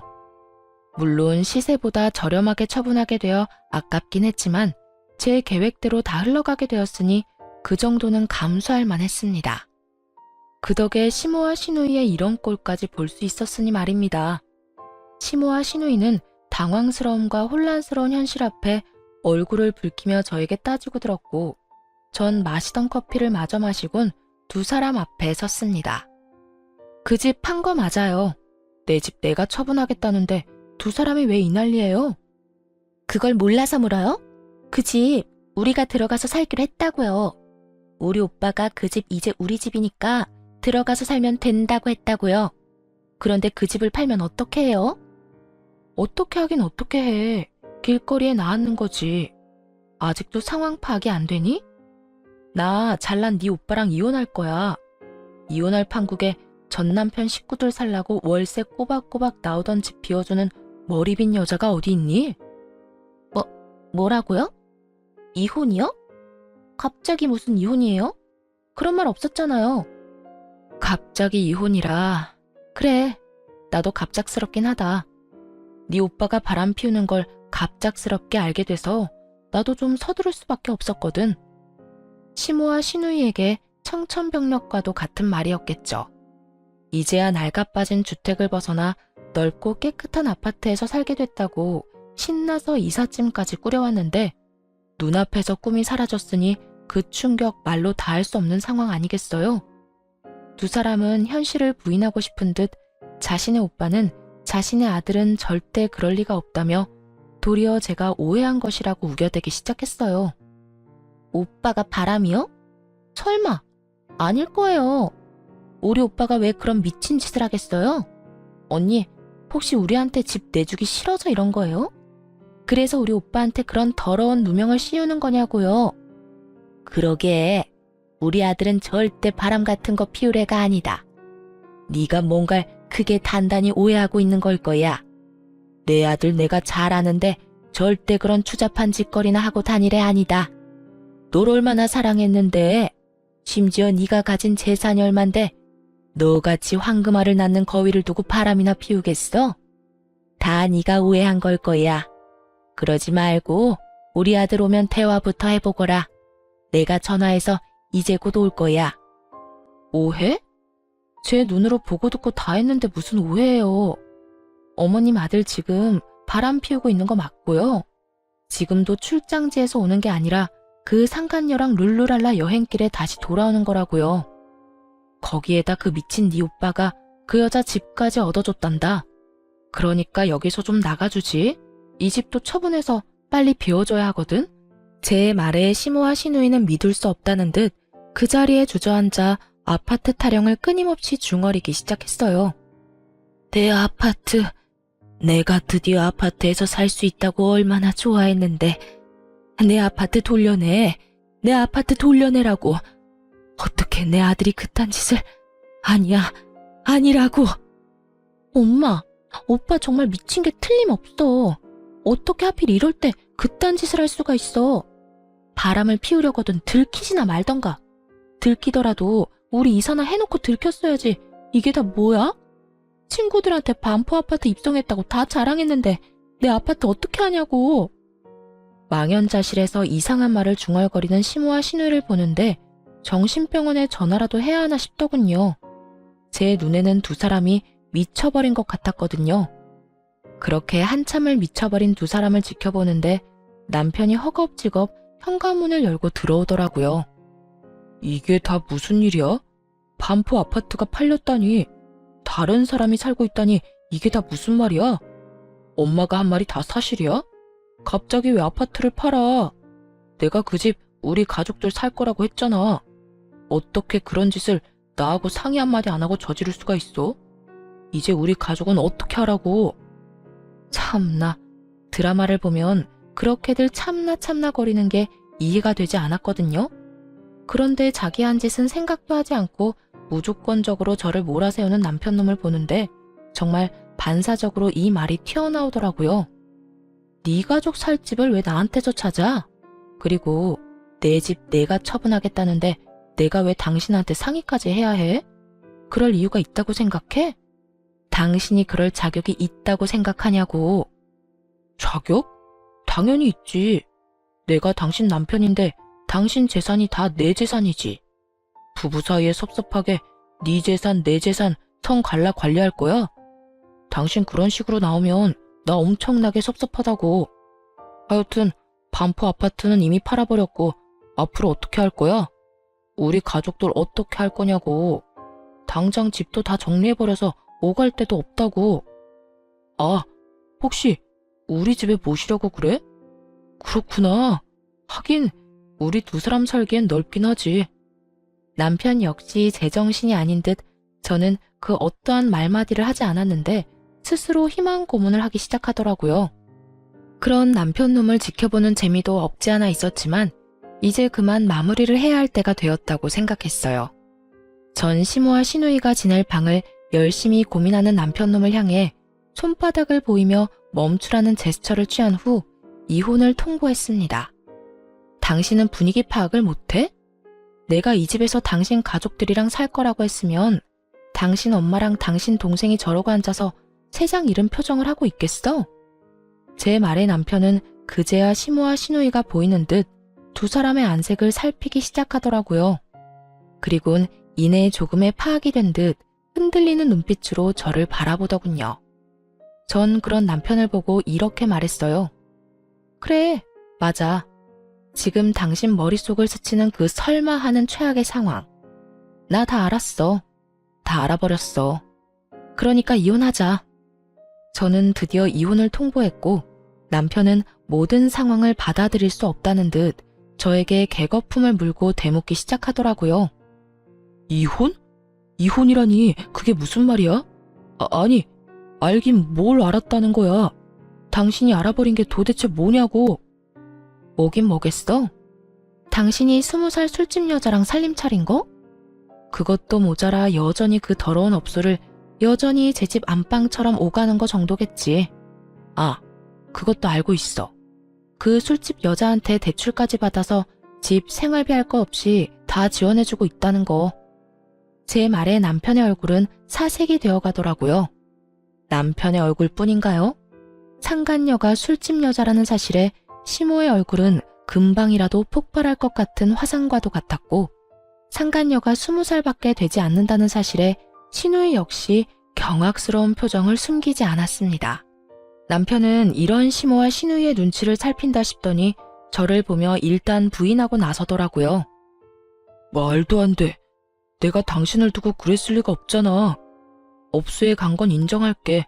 물론 시세보다 저렴하게 처분하게 되어 아깝긴 했지만 제 계획대로 다 흘러가게 되었으니 그 정도는 감수할 만했습니다. 그 덕에 시모와 시누이의 이런 꼴까지 볼 수 있었으니 말입니다. 시모와 시누이는 당황스러움과 혼란스러운 현실 앞에 얼굴을 붉히며 저에게 따지고 들었고 전 마시던 커피를 마저 마시곤 두 사람 앞에 섰습니다. 그 집 판 거 맞아요. 내 집 내가 처분하겠다는데 두 사람이 왜 이 난리예요? 그걸 몰라서 물어요? 그 집 우리가 들어가서 살기로 했다고요. 우리 오빠가 그 집 이제 우리 집이니까 들어가서 살면 된다고 했다고요. 그런데 그 집을 팔면 어떻게 해요? 어떻게 하긴 어떻게 해. 길거리에 나앉는 거지. 아직도 상황 파악이 안 되니? 나 잘난 네 오빠랑 이혼할 거야. 이혼할 판국에 전 남편 식구들 살라고 월세 꼬박꼬박 나오던 집 비워주는 머리 빈 여자가 어디 있니? 뭐라고요? 이혼이요? 갑자기 무슨 이혼이에요? 그런 말 없었잖아요. 갑자기 이혼이라. 그래, 나도 갑작스럽긴 하다. 네 오빠가 바람 피우는 걸 갑작스럽게 알게 돼서 나도 좀 서두를 수밖에 없었거든. 시모와 시누이에게 청천벽력과도 같은 말이었겠죠. 이제야 낡아빠진 주택을 벗어나 넓고 깨끗한 아파트에서 살게 됐다고 신나서 이삿짐까지 꾸려왔는데 눈앞에서 꿈이 사라졌으니 그 충격 말로 다할 수 없는 상황 아니겠어요? 두 사람은 현실을 부인하고 싶은 듯 자신의 오빠는 자신의 아들은 절대 그럴 리가 없다며 도리어 제가 오해한 것이라고 우겨대기 시작했어요. 오빠가 바람이요? 설마 아닐 거예요. 우리 오빠가 왜 그런 미친 짓을 하겠어요? 언니, 혹시 우리한테 집 내주기 싫어서 이런 거예요? 그래서 우리 오빠한테 그런 더러운 누명을 씌우는 거냐고요. 그러게, 우리 아들은 절대 바람 같은 거 피울 애가 아니다. 네가 뭔가 크게 단단히 오해하고 있는 걸 거야. 내 아들 내가 잘 아는데 절대 그런 추잡한 짓거리나 하고 다닐 애 아니다. 널 얼마나 사랑했는데, 심지어 네가 가진 재산이 얼만데 너같이 황금알을 낳는 거위를 두고 바람이나 피우겠어? 다 네가 오해한 걸 거야. 그러지 말고 우리 아들 오면 대화부터 해보거라. 내가 전화해서 이제 곧 올 거야. 오해? 제 눈으로 보고 듣고 다 했는데 무슨 오해예요. 어머님 아들 지금 바람 피우고 있는 거 맞고요. 지금도 출장지에서 오는 게 아니라 그 상간녀랑 룰루랄라 여행길에 다시 돌아오는 거라고요. 거기에다 그 미친 네 오빠가 그 여자 집까지 얻어줬단다. 그러니까 여기서 좀 나가주지. 이 집도 처분해서 빨리 비워줘야 하거든. 제 말에 시모와 시누이는 믿을 수 없다는 듯 그 자리에 주저앉아 아파트 타령을 끊임없이 중얼이기 시작했어요. 내 아파트, 내가 드디어 아파트에서 살 수 있다고 얼마나 좋아했는데 내 아파트 돌려내, 내 아파트 돌려내라고. 어떻게 내 아들이 그딴 짓을... 아니야, 아니라고. 엄마, 오빠 정말 미친 게 틀림없어. 어떻게 하필 이럴 때 그딴 짓을 할 수가 있어. 바람을 피우려거든 들키지나 말던가. 들키더라도 우리 이사나 해놓고 들켰어야지. 이게 다 뭐야? 친구들한테 반포 아파트 입성했다고 다 자랑했는데 내 아파트 어떻게 하냐고. 망연자실해서 이상한 말을 중얼거리는 시모와 시누이를 보는데 정신병원에 전화라도 해야 하나 싶더군요. 제 눈에는 두 사람이 미쳐버린 것 같았거든요. 그렇게 한참을 미쳐버린 두 사람을 지켜보는데 남편이 허겁지겁 현관문을 열고 들어오더라고요. 이게 다 무슨 일이야? 반포 아파트가 팔렸다니, 다른 사람이 살고 있다니 이게 다 무슨 말이야? 엄마가 한 말이 다 사실이야? 갑자기 왜 아파트를 팔아? 내가 그 집 우리 가족들 살 거라고 했잖아. 어떻게 그런 짓을 나하고 상의 한마디 안 하고 저지를 수가 있어? 이제 우리 가족은 어떻게 하라고? 참나, 드라마를 보면 그렇게들 참나 거리는 게 이해가 되지 않았거든요. 그런데 자기 한 짓은 생각도 하지 않고 무조건적으로 저를 몰아세우는 남편놈을 보는데 정말 반사적으로 이 말이 튀어나오더라고요. 네 가족 살 집을 왜 나한테서 찾아? 그리고 내 집 내가 처분하겠다는데 내가 왜 당신한테 상의까지 해야 해? 그럴 이유가 있다고 생각해? 당신이 그럴 자격이 있다고 생각하냐고. 자격? 당연히 있지. 내가 당신 남편인데 당신 재산이 다 내 재산이지. 부부 사이에 섭섭하게 네 재산 내 재산 성 갈라 관리할 거야? 당신 그런 식으로 나오면 나 엄청나게 섭섭하다고. 하여튼 반포 아파트는 이미 팔아버렸고 앞으로 어떻게 할 거야? 우리 가족들 어떻게 할 거냐고. 당장 집도 다 정리해버려서 오갈 데도 없다고. 아, 혹시 우리 집에 모시려고 그래? 그렇구나. 하긴 우리 두 사람 살기엔 넓긴 하지. 남편 역시 제정신이 아닌 듯 저는 그 어떠한 말마디를 하지 않았는데 스스로 희망 고문을 하기 시작하더라고요. 그런 남편 놈을 지켜보는 재미도 없지 않아 있었지만 이제 그만 마무리를 해야 할 때가 되었다고 생각했어요. 전 시모와 시누이가 지낼 방을 열심히 고민하는 남편 놈을 향해 손바닥을 보이며 멈추라는 제스처를 취한 후 이혼을 통보했습니다. 당신은 분위기 파악을 못해? 내가 이 집에서 당신 가족들이랑 살 거라고 했으면 당신 엄마랑 당신 동생이 저러고 앉아서 세상 잃은 표정을 하고 있겠어? 제 말에 남편은 그제야 시모와 시누이가 보이는 듯 두 사람의 안색을 살피기 시작하더라고요. 그리곤 이내 조금의 파악이 된 듯 흔들리는 눈빛으로 저를 바라보더군요. 전 그런 남편을 보고 이렇게 말했어요. 그래, 맞아. 지금 당신 머릿속을 스치는 그 설마 하는 최악의 상황. 나 다 알았어. 다 알아버렸어. 그러니까 이혼하자. 저는 드디어 이혼을 통보했고 남편은 모든 상황을 받아들일 수 없다는 듯 저에게 개거품을 물고 대묻기 시작하더라고요. 이혼? 이혼이라니 그게 무슨 말이야? 아니, 알긴 뭘 알았다는 거야. 당신이 알아버린 게 도대체 뭐냐고. 뭐긴 뭐겠어? 당신이 20살 술집 여자랑 살림 차린 거? 그것도 모자라 여전히 그 더러운 업소를 여전히 제 집 안방처럼 오가는 거 정도겠지. 아, 그것도 알고 있어. 그 술집 여자한테 대출까지 받아서 집 생활비 할 거 없이 다 지원해주고 있다는 거. 제 말에 남편의 얼굴은 사색이 되어 가더라고요. 남편의 얼굴뿐인가요? 상간녀가 술집 여자라는 사실에 시모의 얼굴은 금방이라도 폭발할 것 같은 화상과도 같았고 상간녀가 20살밖에 되지 않는다는 사실에 시누이 역시 경악스러운 표정을 숨기지 않았습니다. 남편은 이런 시모와 시누이의 눈치를 살핀다 싶더니 저를 보며 일단 부인하고 나서더라고요. 말도 안 돼. 내가 당신을 두고 그랬을 리가 없잖아. 업소에 간 건 인정할게.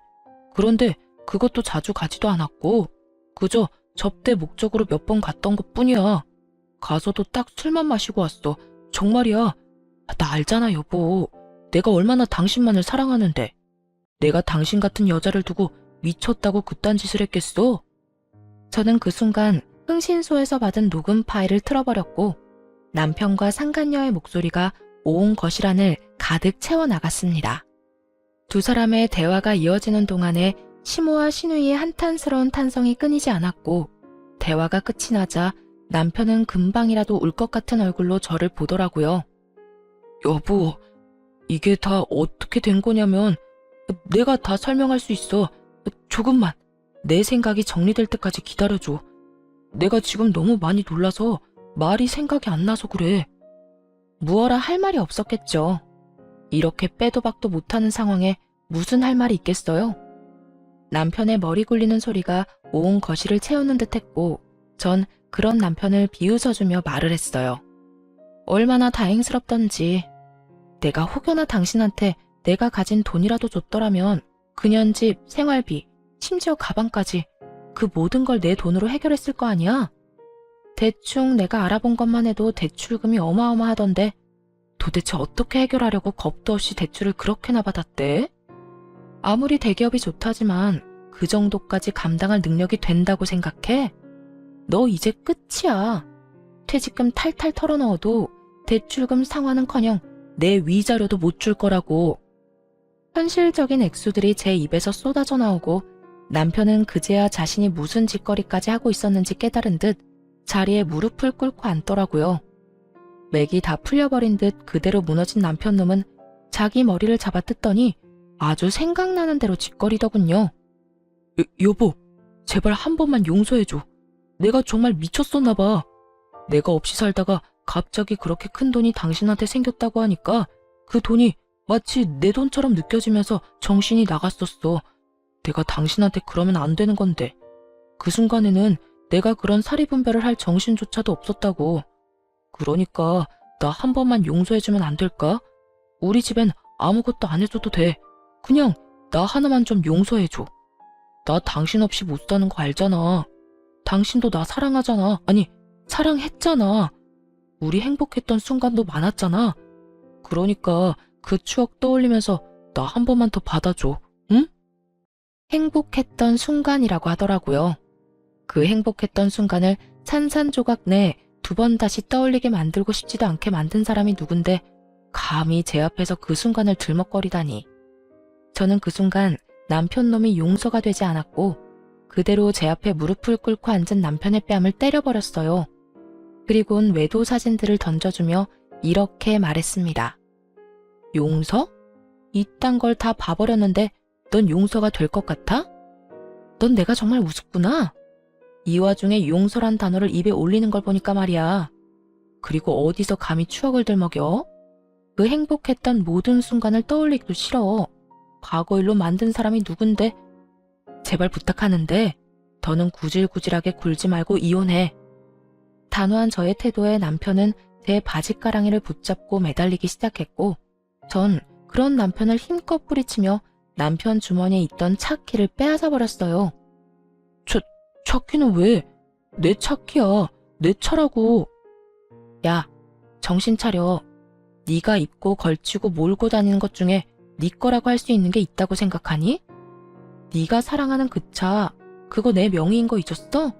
그런데 그것도 자주 가지도 않았고 그저 접대 목적으로 몇 번 갔던 것뿐이야. 가서도 딱 술만 마시고 왔어. 정말이야. 나 알잖아 여보. 내가 얼마나 당신만을 사랑하는데. 내가 당신 같은 여자를 두고 미쳤다고 그딴 짓을 했겠어? 저는 그 순간 흥신소에서 받은 녹음 파일을 틀어버렸고 남편과 상간녀의 목소리가 온 거실 안을 가득 채워나갔습니다. 두 사람의 대화가 이어지는 동안에 시모와 시누이의 한탄스러운 탄성이 끊이지 않았고 대화가 끝이 나자 남편은 금방이라도 울 것 같은 얼굴로 저를 보더라고요. 여보, 이게 다 어떻게 된 거냐면 내가 다 설명할 수 있어. 조금만 내 생각이 정리될 때까지 기다려줘. 내가 지금 너무 많이 놀라서 말이 생각이 안 나서 그래. 무어라 할 말이 없었겠죠. 이렇게 빼도 박도 못하는 상황에 무슨 할 말이 있겠어요? 남편의 머리 굴리는 소리가 온 거실을 채우는 듯했고 전 그런 남편을 비웃어주며 말을 했어요. 얼마나 다행스럽던지. 내가 혹여나 당신한테 내가 가진 돈이라도 줬더라면 그년 집, 생활비, 심지어 가방까지 그 모든 걸 내 돈으로 해결했을 거 아니야? 대충 내가 알아본 것만 해도 대출금이 어마어마하던데 도대체 어떻게 해결하려고 겁도 없이 대출을 그렇게나 받았대? 아무리 대기업이 좋다지만 그 정도까지 감당할 능력이 된다고 생각해? 너 이제 끝이야. 퇴직금 탈탈 털어넣어도 대출금 상환은커녕 내 위자료도 못 줄 거라고. 현실적인 액수들이 제 입에서 쏟아져 나오고 남편은 그제야 자신이 무슨 짓거리까지 하고 있었는지 깨달은 듯 자리에 무릎을 꿇고 앉더라고요. 맥이 다 풀려버린 듯 그대로 무너진 남편놈은 자기 머리를 잡아 뜯더니 아주 생각나는 대로 짓거리더군요. 여보, 제발 한 번만 용서해줘. 내가 정말 미쳤었나 봐. 내가 없이 살다가 갑자기 그렇게 큰 돈이 당신한테 생겼다고 하니까 그 돈이 마치 내 돈처럼 느껴지면서 정신이 나갔었어. 내가 당신한테 그러면 안 되는 건데. 그 순간에는 내가 그런 사리분별을 할 정신조차도 없었다고. 그러니까 나 한 번만 용서해주면 안 될까? 우리 집엔 아무것도 안 해줘도 돼. 그냥 나 하나만 좀 용서해줘. 나 당신 없이 못 사는 거 알잖아. 당신도 나 사랑하잖아. 아니, 사랑했잖아. 우리 행복했던 순간도 많았잖아. 그러니까 그 추억 떠올리면서 나 한 번만 더 받아줘. 응? 행복했던 순간이라고 하더라고요. 그 행복했던 순간을 산산조각 내 두 번 다시 떠올리게 만들고 싶지도 않게 만든 사람이 누군데 감히 제 앞에서 그 순간을 들먹거리다니. 저는 그 순간 남편 놈이 용서가 되지 않았고 그대로 제 앞에 무릎을 꿇고 앉은 남편의 뺨을 때려버렸어요. 그리곤 외도 사진들을 던져주며 이렇게 말했습니다. 용서? 이딴 걸 다 봐버렸는데 넌 용서가 될 것 같아? 넌 내가 정말 우습구나. 이 와중에 용서란 단어를 입에 올리는 걸 보니까 말이야. 그리고 어디서 감히 추억을 들먹여? 그 행복했던 모든 순간을 떠올리기도 싫어. 과거 일로 만든 사람이 누군데? 제발 부탁하는데 더는 구질구질하게 굴지 말고 이혼해. 단호한 저의 태도에 남편은 제 바지가랑이를 붙잡고 매달리기 시작했고 전 그런 남편을 힘껏 뿌리치며 남편 주머니에 있던 차키를 빼앗아 버렸어요. 차키는 왜? 내 차키야. 내 차라고. 야, 정신 차려. 네가 입고 걸치고 몰고 다니는 것 중에 네 거라고 할 수 있는 게 있다고 생각하니? 네가 사랑하는 그 차, 그거 내 명의인 거 잊었어?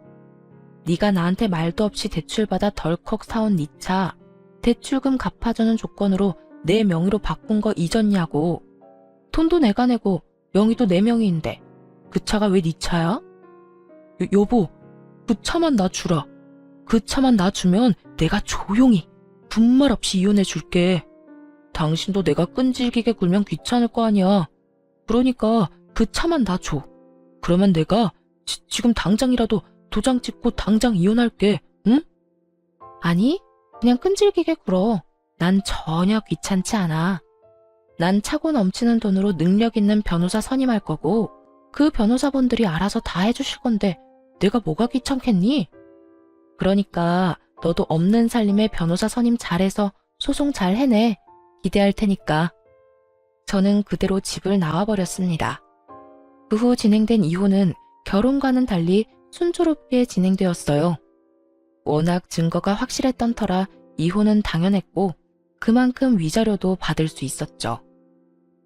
네가 나한테 말도 없이 대출받아 덜컥 사온 네 차, 대출금 갚아주는 조건으로 내 명의로 바꾼 거 잊었냐고. 돈도 내가 내고 명의도 내 명의인데 그 차가 왜 네 차야? 여보, 그 차만 나 주라. 그 차만 나 주면 내가 조용히 분말 없이 이혼해 줄게. 당신도 내가 끈질기게 굴면 귀찮을 거 아니야. 그러니까 그 차만 나 줘. 그러면 내가 지금 당장이라도 도장 찍고 당장 이혼할게. 응? 아니, 그냥 끈질기게 굴어. 난 전혀 귀찮지 않아. 난 차고 넘치는 돈으로 능력 있는 변호사 선임할 거고 그 변호사분들이 알아서 다 해주실 건데 내가 뭐가 귀찮겠니? 그러니까 너도 없는 살림에 변호사 선임 잘해서 소송 잘 해내. 기대할 테니까. 저는 그대로 집을 나와버렸습니다. 그 후 진행된 이혼은 결혼과는 달리 순조롭게 진행되었어요. 워낙 증거가 확실했던 터라 이혼은 당연했고 그만큼 위자료도 받을 수 있었죠.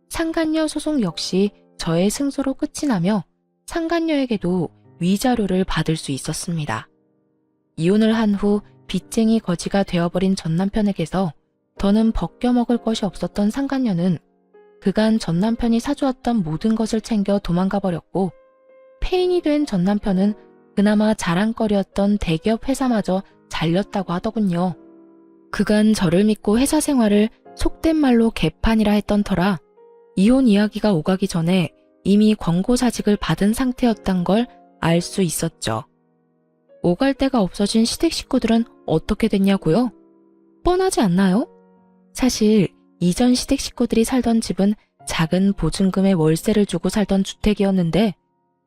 상간녀 소송 역시 저의 승소로 끝이 나며 상간녀에게도 위자료를 받을 수 있었습니다. 이혼을 한 후 빚쟁이 거지가 되어버린 전 남편에게서 더는 벗겨먹을 것이 없었던 상간녀는 그간 전 남편이 사주었던 모든 것을 챙겨 도망가 버렸고 폐인이 된 전 남편은 그나마 자랑거리였던 대기업 회사마저 잘렸다고 하더군요. 그간 저를 믿고 회사 생활을 속된 말로 개판이라 했던 터라 이혼 이야기가 오가기 전에 이미 권고사직을 받은 상태였단 걸 알 수 있었죠. 오갈 데가 없어진 시댁 식구들은 어떻게 됐냐고요? 뻔하지 않나요? 사실 이전 시댁 식구들이 살던 집은 작은 보증금에 월세를 주고 살던 주택이었는데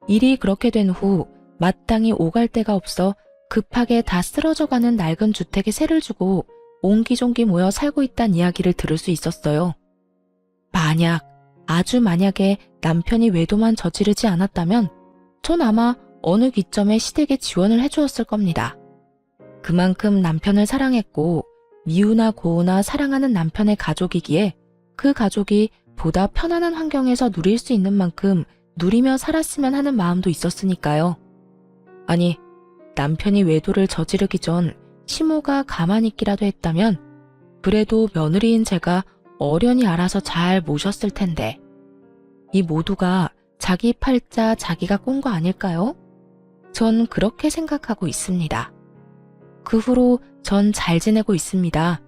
일이 그렇게 된 후 마땅히 오갈 데가 없어 급하게 다 쓰러져가는 낡은 주택에 세를 주고 옹기종기 모여 살고 있다는 이야기를 들을 수 있었어요. 아주 만약에 남편이 외도만 저지르지 않았다면 전 아마 어느 기점에 시댁에 지원을 해주었을 겁니다. 그만큼 남편을 사랑했고 미우나 고우나 사랑하는 남편의 가족이기에 그 가족이 보다 편안한 환경에서 누릴 수 있는 만큼 누리며 살았으면 하는 마음도 있었으니까요. 아니, 남편이 외도를 저지르기 전 시모가 가만히 있기라도 했다면 그래도 며느리인 제가 어련히 알아서 잘 모셨을 텐데 이 모두가 자기 팔자 자기가 꼰 거 아닐까요? 전 그렇게 생각하고 있습니다. 그 후로 전 잘 지내고 있습니다.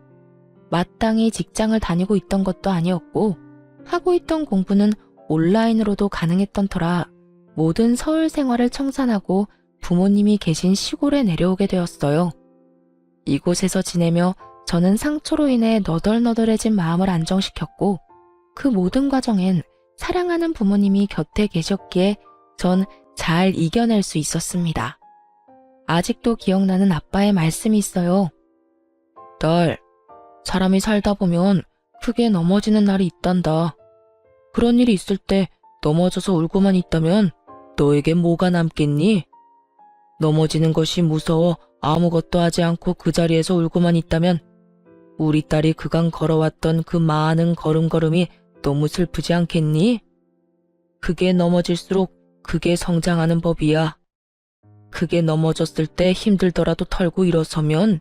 마땅히 직장을 다니고 있던 것도 아니었고 하고 있던 공부는 온라인으로도 가능했던 터라 모든 서울 생활을 청산하고 부모님이 계신 시골에 내려오게 되었어요. 이곳에서 지내며 저는 상처로 인해 너덜너덜해진 마음을 안정시켰고 그 모든 과정엔 사랑하는 부모님이 곁에 계셨기에 전 잘 이겨낼 수 있었습니다. 아직도 기억나는 아빠의 말씀이 있어요. 딸, 사람이 살다 보면 크게 넘어지는 날이 있단다. 그런 일이 있을 때 넘어져서 울고만 있다면 너에게 뭐가 남겠니? 넘어지는 것이 무서워 아무것도 하지 않고 그 자리에서 울고만 있다면 우리 딸이 그간 걸어왔던 그 많은 걸음걸음이 너무 슬프지 않겠니? 크게 넘어질수록 크게 성장하는 법이야. 크게 넘어졌을 때 힘들더라도 털고 일어서면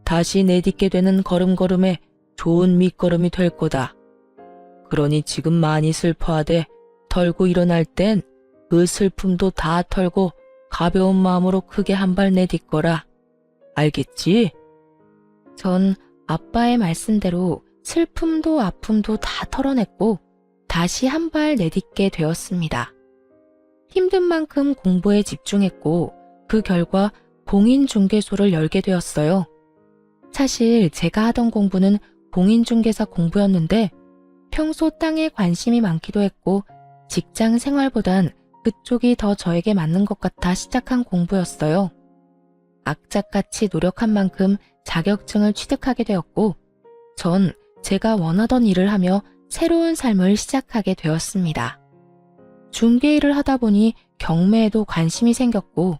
다시 내딛게 되는 걸음걸음에 좋은 밑거름이 될 거다. 그러니 지금 많이 슬퍼하되 털고 일어날 땐 그 슬픔도 다 털고 가벼운 마음으로 크게 한 발 내딛거라. 알겠지? 전 아빠의 말씀대로 슬픔도 아픔도 다 털어냈고 다시 한 발 내딛게 되었습니다. 힘든 만큼 공부에 집중했고 그 결과 공인중개소를 열게 되었어요. 사실 제가 하던 공부는 공인중개사 공부였는데 평소 땅에 관심이 많기도 했고 직장 생활보단 그쪽이 더 저에게 맞는 것 같아 시작한 공부였어요. 악착같이 노력한 만큼 자격증을 취득하게 되었고 전 제가 원하던 일을 하며 새로운 삶을 시작하게 되었습니다. 중개 일을 하다 보니 경매에도 관심이 생겼고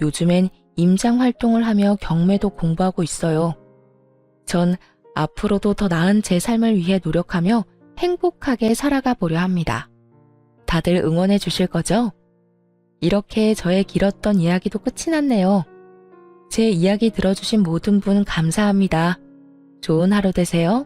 요즘엔 임장 활동을 하며 경매도 공부하고 있어요. 전 앞으로도 더 나은 제 삶을 위해 노력하며 행복하게 살아가 보려 합니다. 다들 응원해 주실 거죠? 이렇게 저의 길었던 이야기도 끝이 났네요. 제 이야기 들어주신 모든 분 감사합니다. 좋은 하루 되세요.